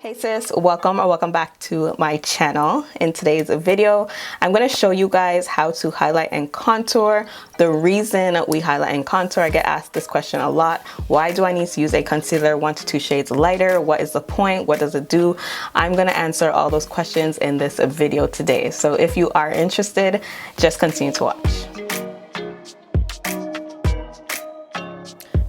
Hey sis, welcome or welcome back to my channel. In today's video, I'm going to show you guys how to highlight and contour. The reason we highlight and contour, I get asked this question a lot. Why do I need to use a concealer 1 to 2 shades lighter? What is the point? What does it do? I'm going to answer all those questions in this video today. So if you are interested, just continue to watch.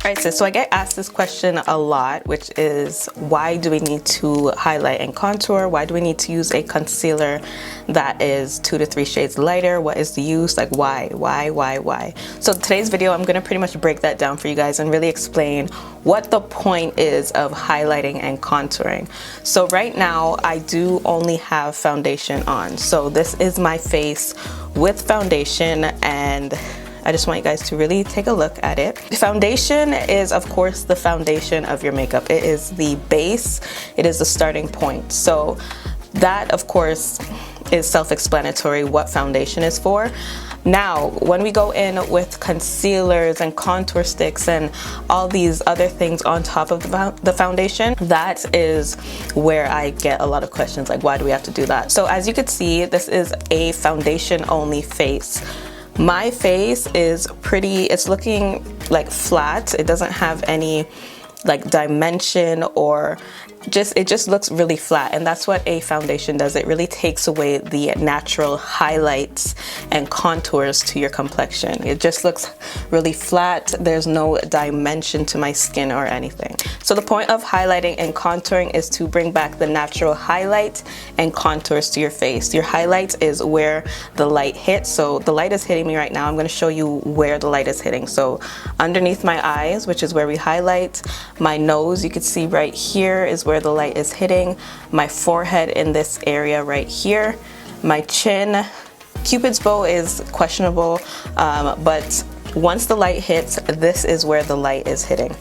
Alright sis, so I get asked this question a lot, which is why do we need to highlight and contour? Why do we need to use a concealer that is 2 to 3 shades lighter? What is the use? Like why? So today's video, I'm going to pretty much break that down for you guys and really explain what the point is of highlighting and contouring. So right now, I do only have foundation on. So this is my face with foundation, and I just want you guys to really take a look at it. Foundation is, of course, the foundation of your makeup. It is the base. It is the starting point. So that, of course, is self-explanatory what foundation is for. Now, when we go in with concealers and contour sticks and all these other things on top of the foundation, that is where I get a lot of questions like, why do we have to do that? So as you can see, this is a foundation only face. My face is it's looking like flat. It doesn't have any like dimension or it just looks really flat, and that's what a foundation does. It really takes away the natural highlights and contours to your complexion. It just looks really flat. There's no dimension to my skin or anything. So the point of highlighting and contouring is to bring back the natural highlight and contours to your face. Your highlight is where the light hits. So the light is hitting me right now. I'm going to show you where the light is hitting. So underneath my eyes, which is where we highlight, my nose, you can see right here is where the light is hitting, my forehead in this area right here, my chin. Cupid's bow is questionable, but once the light hits, this is where the light is hitting.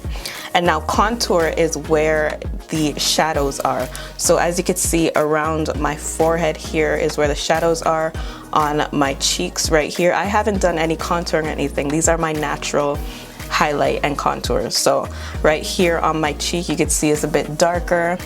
And now contour is where the shadows are. So as you can see, around my forehead here is where the shadows are. On my cheeks right here, I haven't done any contouring or anything. These are my natural highlight and contours. So right here on my cheek, you can see it's a bit darker,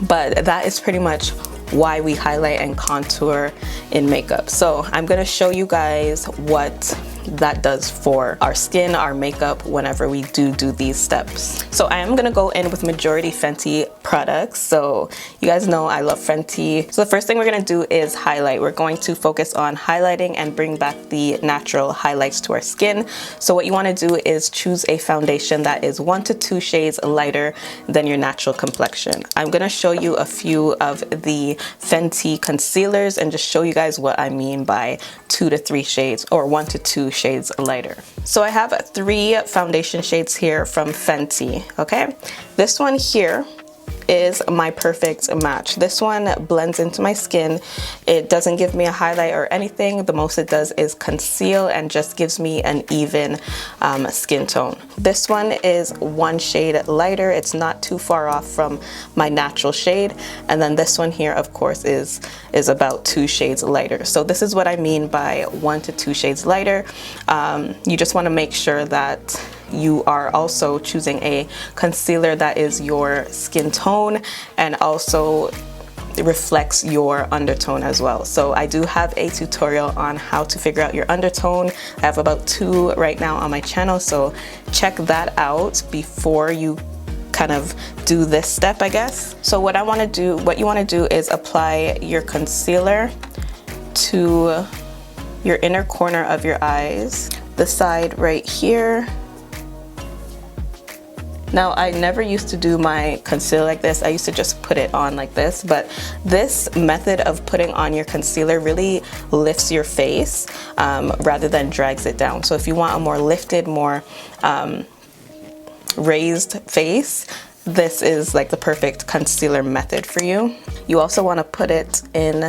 but that is pretty much why we highlight and contour in makeup. So I'm gonna show you guys what that does for our skin, our makeup, whenever we do these steps. So I am gonna go in with majority Fenty products. So you guys know I love Fenty. So the first thing we're gonna do is highlight. We're going to focus on highlighting and bring back the natural highlights to our skin. So what you wanna do is choose a foundation that is 1 to 2 shades lighter than your natural complexion. I'm gonna show you a few of the Fenty concealers and just show you guys what I mean by 2 to 3 shades or 1 to 2 shades lighter. So I have 3 foundation shades here from Fenty, okay? This one here is my perfect match. This one blends into my skin. It doesn't give me a highlight or anything. The most it does is conceal and just gives me an even skin tone. This one is 1 shade lighter. It's not too far off from my natural shade. And then this one here, of course, is about 2 shades lighter. So this is what I mean by 1 to 2 shades lighter. You just want to make sure that you are also choosing a concealer that is your skin tone and also reflects your undertone as well. So I do have a tutorial on how to figure out your undertone. I have about 2 right now on my channel, so check that out before you kind of do this step, I guess. So what you want to do is apply your concealer to your inner corner of your eyes, the side right here. Now, I never used to do my concealer like this. I used to just put it on like this, but this method of putting on your concealer really lifts your face rather than drags it down. So if you want a more lifted, more raised face, this is like the perfect concealer method for you. You also want to put it in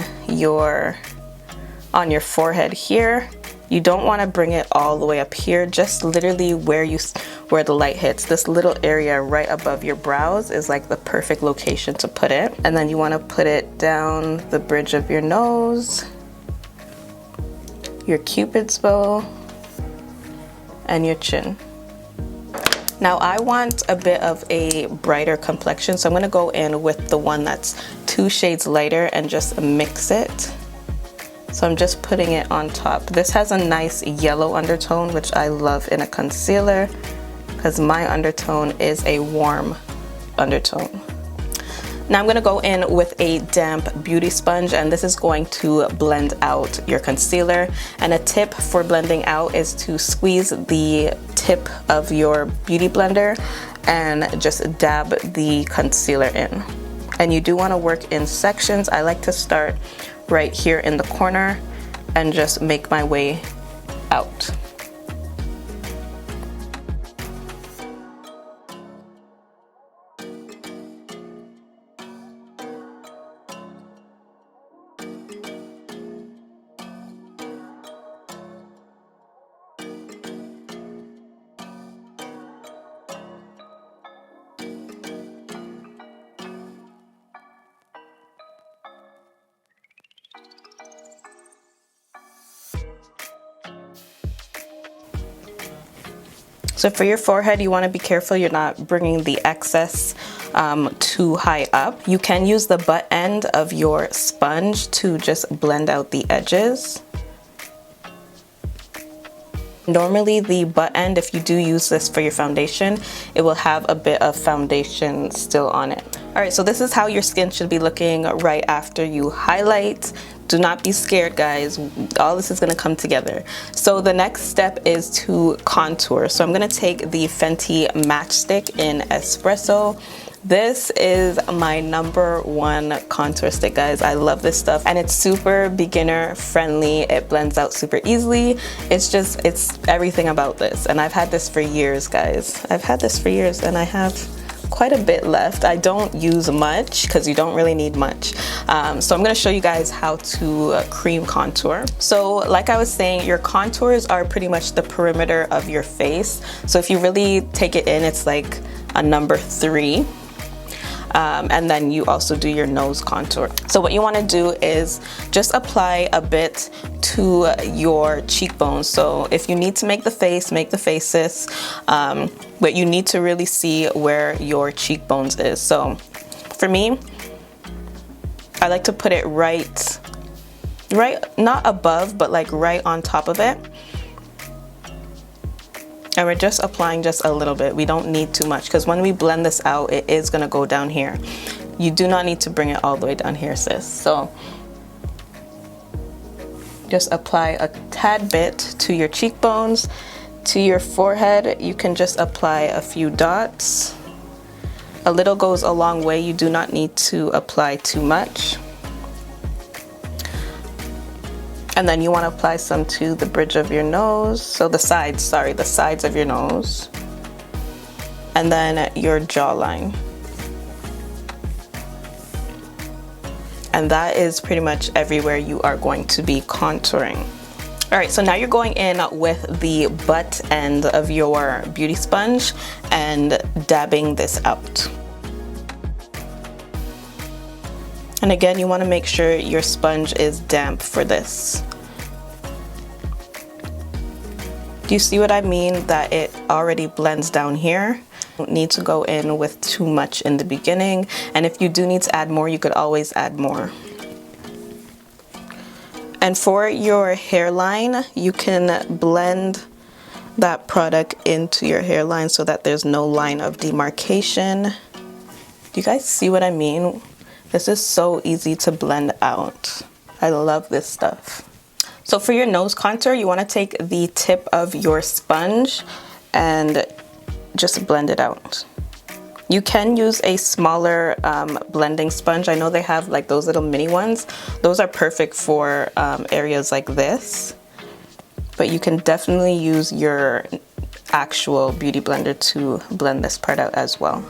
on your forehead here. You don't want to bring it all the way up here, just literally where the light hits. This little area right above your brows is like the perfect location to put it. And then you want to put it down the bridge of your nose, your Cupid's bow, and your chin. Now I want a bit of a brighter complexion, so I'm gonna go in with the one that's 2 shades lighter and just mix it. So I'm just putting it on top. This has a nice yellow undertone, which I love in a concealer because my undertone is a warm undertone. Now I'm gonna go in with a damp beauty sponge, and this is going to blend out your concealer. And a tip for blending out is to squeeze the tip of your beauty blender and just dab the concealer in. And you do wanna work in sections. I like to start right here in the corner and just make my way out. So for your forehead, you want to be careful you're not bringing the excess too high up. You can use the butt end of your sponge to just blend out the edges. Normally the butt end, if you do use this for your foundation, it will have a bit of foundation still on it. All right, so this is how your skin should be looking right after you highlight. Do not be scared, guys. All this is gonna come together. So the next step is to contour. So I'm gonna take the Fenty Matchstick in Espresso. This is my #1 contour stick, guys. I love this stuff, and it's super beginner friendly. It blends out super easily. It's everything about this, and I've had this for years, guys. I've had this for years, and I have quite a bit left. I don't use much because you don't really need much. So I'm gonna show you guys how to cream contour. So like I was saying, your contours are pretty much the perimeter of your face. So if you really take it in, it's like a #3. And then you also do your nose contour. So what you want to do is just apply a bit to your cheekbones. So if you need to make the face, make the faces, but you need to really see where your cheekbones is. So for me, I like to put it right, not above, but like right on top of it. And we're just applying just a little bit. We don't need too much because when we blend this out, it is gonna go down here. You do not need to bring it all the way down here, sis. So just apply a tad bit to your cheekbones. To your forehead, you can just apply a few dots. A little goes a long way. You do not need to apply too much. And then you want to apply some to the bridge of your nose. So the sides, sorry, the sides of your nose. And then your jawline. And that is pretty much everywhere you are going to be contouring. All right, so now you're going in with the butt end of your beauty sponge and dabbing this out. And again, you want to make sure your sponge is damp for this. Do you see what I mean? That it already blends down here. You don't need to go in with too much in the beginning. And if you do need to add more, you could always add more. And for your hairline, you can blend that product into your hairline so that there's no line of demarcation. Do you guys see what I mean? This is so easy to blend out. I love this stuff. So for your nose contour, you want to take the tip of your sponge and just blend it out. You can use a smaller blending sponge. I know they have like those little mini ones. Those are perfect for areas like this. But you can definitely use your actual beauty blender to blend this part out as well.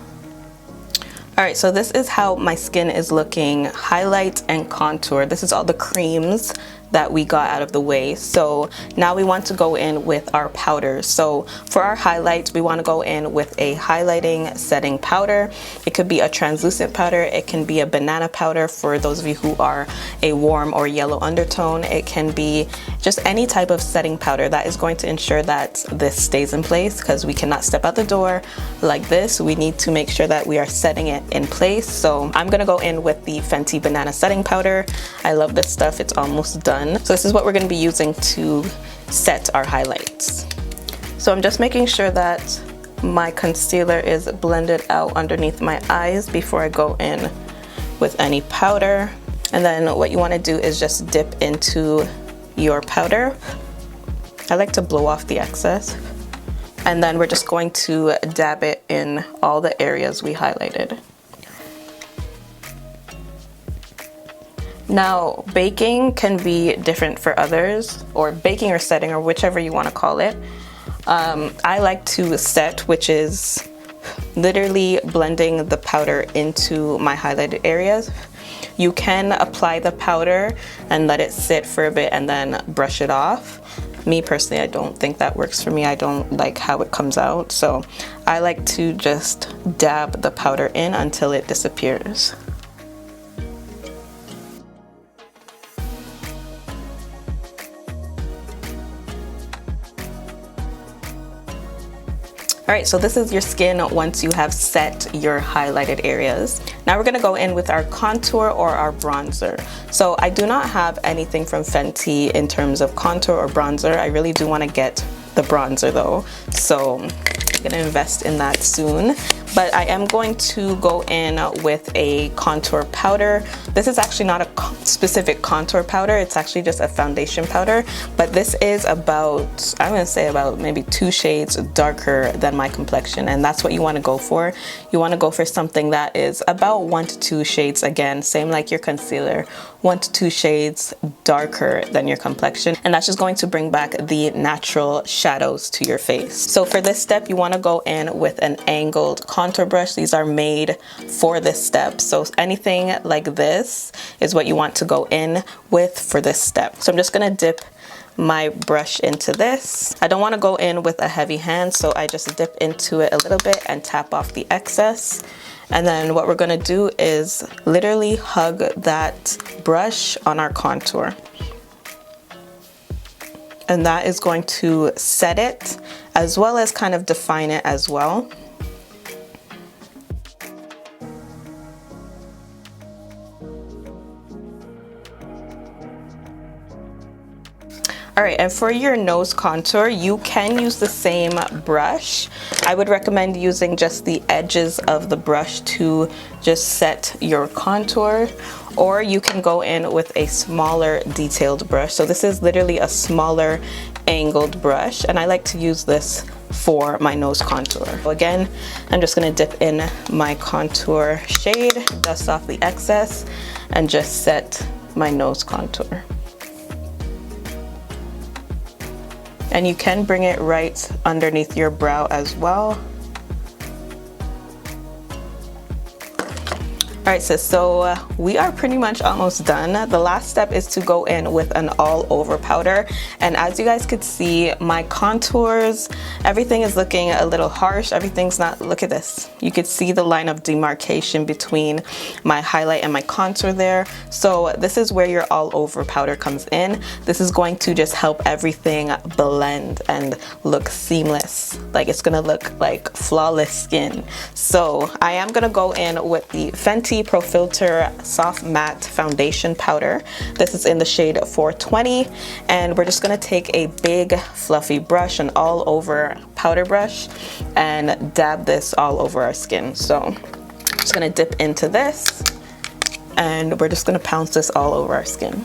All right, so this is how my skin is looking, highlight and contour. This is all the creams that we got out of the way. So now we want to go in with our powders. So for our highlights, we want to go in with a highlighting setting powder. It could be a translucent powder, it can be a banana powder for those of you who are a warm or yellow undertone. It can be just any type of setting powder that is going to ensure that this stays in place, because we cannot step out the door like this. We need to make sure that we are setting it in place. So I'm gonna go in with the Fenty banana setting powder. I love this stuff, it's almost done. So this is what we're gonna be using to set our highlights. So I'm just making sure that my concealer is blended out underneath my eyes before I go in with any powder. And then what you want to do is just dip into your powder. I like to blow off the excess. And then we're just going to dab it in all the areas we highlighted. Now, baking can be different for others, or baking or setting, or whichever you want to call it. I like to set, which is literally blending the powder into my highlighted areas. You can apply the powder and let it sit for a bit and then brush it off. Me personally, I don't think that works for me. I don't like how it comes out. So I like to just dab the powder in until it disappears. All right, so this is your skin once you have set your highlighted areas. Now we're gonna go in with our contour or our bronzer. So I do not have anything from Fenty in terms of contour or bronzer. I really do wanna get the bronzer though. So I'm gonna invest in that soon. But I am going to go in with a contour powder. This is actually not a specific contour powder, it's actually just a foundation powder. But this is about, I'm gonna say about maybe 2 shades darker than my complexion, and that's what you wanna go for. You wanna go for something that is about 1 to 2 shades, again, same like your concealer, 1 to 2 shades darker than your complexion. And that's just going to bring back the natural shadows to your face. So for this step, you wanna go in with an angled contour brush. These are made for this step. So anything like this is what you want to go in with for this step. So I'm just gonna dip my brush into this. I don't want to go in with a heavy hand, so I just dip into it a little bit and tap off the excess. And then what we're gonna do is literally hug that brush on our contour. And that is going to set it as well as kind of define it as well. All right, and for your nose contour, you can use the same brush. I would recommend using just the edges of the brush to just set your contour, or you can go in with a smaller detailed brush. So this is literally a smaller angled brush, and I like to use this for my nose contour. So again, I'm just gonna dip in my contour shade, dust off the excess, and just set my nose contour. And you can bring it right underneath your brow as well. All right, sis, so we are pretty much almost done. The last step is to go in with an all over powder. And as you guys could see, my contours, everything is looking a little harsh. Everything's not, look at this. You could see the line of demarcation between my highlight and my contour there. So this is where your all over powder comes in. This is going to just help everything blend and look seamless. Like it's gonna look like flawless skin. So I am gonna go in with the Fenty Pro Filter Soft Matte Foundation Powder. This is in the shade 420, and we're just gonna take a big fluffy brush, an all over powder brush, and dab this all over our skin. So I'm just gonna dip into this, and we're just gonna pounce this all over our skin.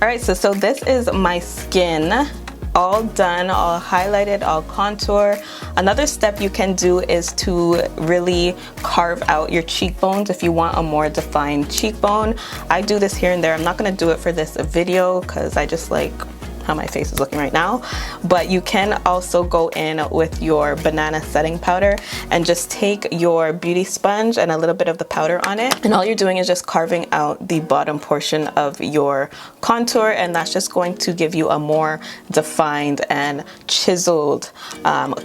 All right, so this is my skin all done, all highlighted, all contour. Another step you can do is to really carve out your cheekbones if you want a more defined cheekbone. I do this here and there. I'm not gonna do it for this video because I just like how my face is looking right now, but you can also go in with your banana setting powder and just take your beauty sponge and a little bit of the powder on it, and all you're doing is just carving out the bottom portion of your contour, and that's just going to give you a more defined and chiseled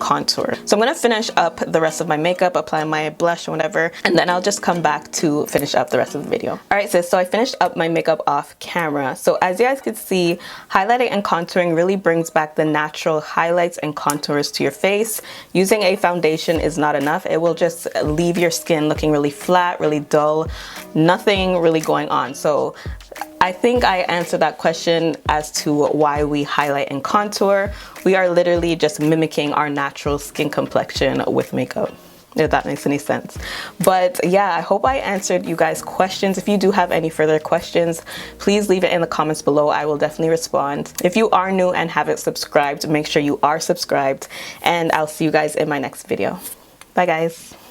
contour. So I'm gonna finish up the rest of my makeup, apply my blush and whatever, and then I'll just come back to finish up the rest of the video. All right, sis, so I finished up my makeup off camera. So as you guys can see, highlighting and contouring really brings back the natural highlights and contours to your face. Using a foundation is not enough. It will just leave your skin looking really flat, really dull, nothing really going on. So I think I answered that question as to why we highlight and contour. We are literally just mimicking our natural skin complexion with makeup, if that makes any sense. But yeah, I hope I answered you guys' questions. If you do have any further questions, please leave it in the comments below. I will definitely respond. If you are new and haven't subscribed, make sure you are subscribed, and I'll see you guys in my next video. Bye guys.